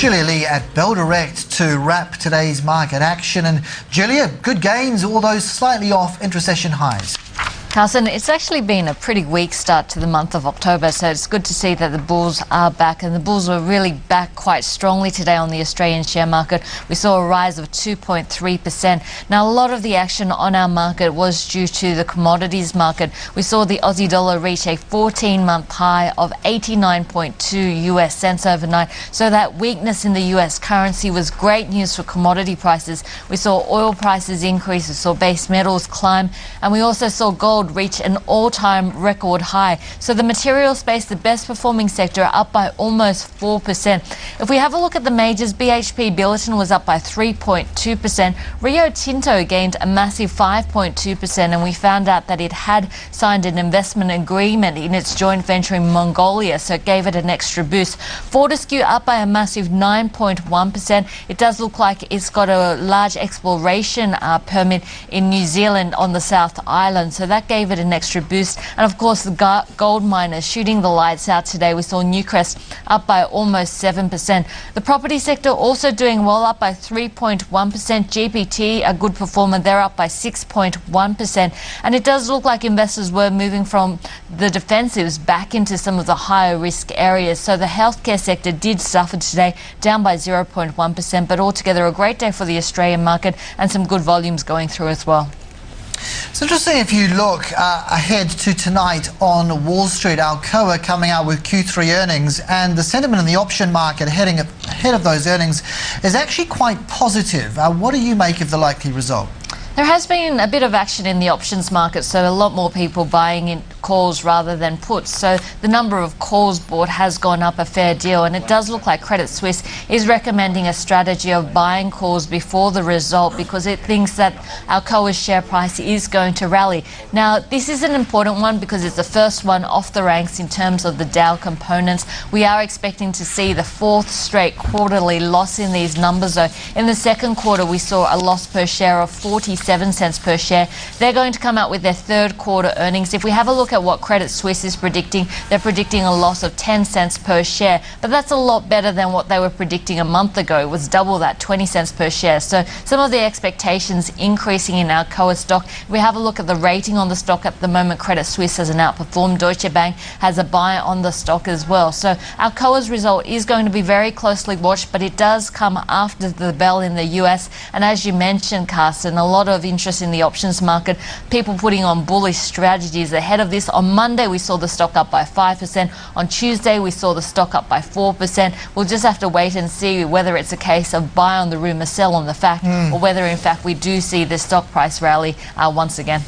Julia Lee at Bell Direct to wrap today's market action. And Julia, good gains, all those slightly off intra-session highs. Carson, it's actually been a pretty weak start to the month of October, so it's good to see that the bulls are back, and the bulls were really back quite strongly today on the Australian share market. We saw a rise of 2.3%. Now, a lot of the action on our market was due to the commodities market. We saw the Aussie dollar reach a 14-month high of 89.2 US cents overnight, so that weakness in the US currency was great news for commodity prices. We saw oil prices increase, we saw base metals climb, and we also saw gold reach an all-time record high. So the material space, the best performing sector, up by almost 4%. If we have a look at the majors, BHP Billiton was up by 3.2%. Rio Tinto gained a massive 5.2%, and we found out that it had signed an investment agreement in its joint venture in Mongolia, so it gave it an extra boost. Fortescue up by a massive 9.1%. It does look like it's got a large exploration permit in New Zealand on the South Island, so that gave it an extra boost. And of course, the gold miners shooting the lights out today. We saw Newcrest up by almost 7%. The property sector also doing well, up by 3.1%. GPT, a good performer, they're up by 6.1%. And it does look like investors were moving from the defensives back into some of the higher risk areas. So the healthcare sector did suffer today, down by 0.1%, but altogether a great day for the Australian market and some good volumes going through as well. It's interesting if you look ahead to tonight on Wall Street. Alcoa coming out with Q3 earnings, and the sentiment in the option market ahead of those earnings is actually quite positive. What do you make of the likely result? There has been a bit of action in the options market, so a lot more people buying in calls rather than puts. So the number of calls bought has gone up a fair deal, and it does look like Credit Suisse is recommending a strategy of buying calls before the result because it thinks that Alcoa's share price is going to rally. Now, this is an important one because it's the first one off the ranks in terms of the Dow components. We are expecting to see the fourth straight quarterly loss in these numbers, though. In the second quarter, we saw a loss per share of 47 cents per share. They're going to come out with their third quarter earnings. If we have a look at what Credit Suisse is predicting, they're predicting a loss of 10 cents per share, but that's a lot better than what they were predicting a month ago. It was double that, 20 cents per share. So some of the expectations increasing in Alcoa stock. If we have a look at the rating on the stock at the moment, Credit Suisse has an outperformed. Deutsche Bank has a buy on the stock as well. So Alcoa's result is going to be very closely watched, but it does come after the bell in the US. And as you mentioned, Carson, a lot of interest in the options market, people putting on bullish strategies ahead of this. On Monday, we saw the stock up by 5%. On Tuesday, we saw the stock up by 4%. We'll just have to wait and see whether it's a case of buy on the rumour, sell on the fact, or whether in fact we do see the stock price rally once again.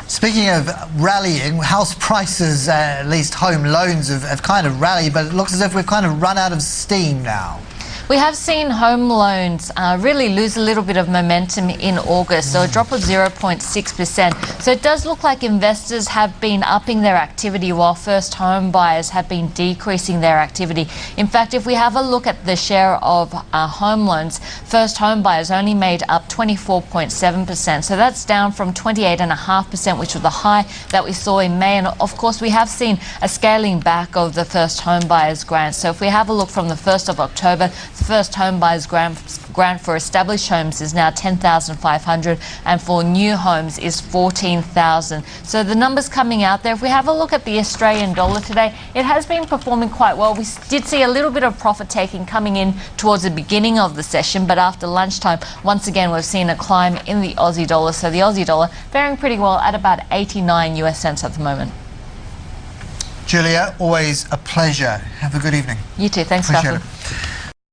Speaking of rallying, house prices, at least home loans, have kind of rallied, but it looks as if we've kind of run out of steam now. We have seen home loans really lose a little bit of momentum in August, so a drop of 0.6%. So it does look like investors have been upping their activity while first home buyers have been decreasing their activity. In fact, if we have a look at the share of home loans, first home buyers only made up 24.7%. So that's down from 28.5%, which was the high that we saw in May. And of course, we have seen a scaling back of the first home buyers grant. So if we have a look from the 1st of October, the first home buyers grant for established homes is now 10,500, and for new homes is 14,000. So the numbers coming out there, if we have a look at the Australian dollar today, it has been performing quite well. We did see a little bit of profit taking coming in towards the beginning of the session, but after lunchtime, once again, we've seen a climb in the Aussie dollar. So the Aussie dollar faring pretty well at about 89 US cents at the moment. Julia, always a pleasure. Have a good evening. You too. Thanks, Appreciate Carson. it.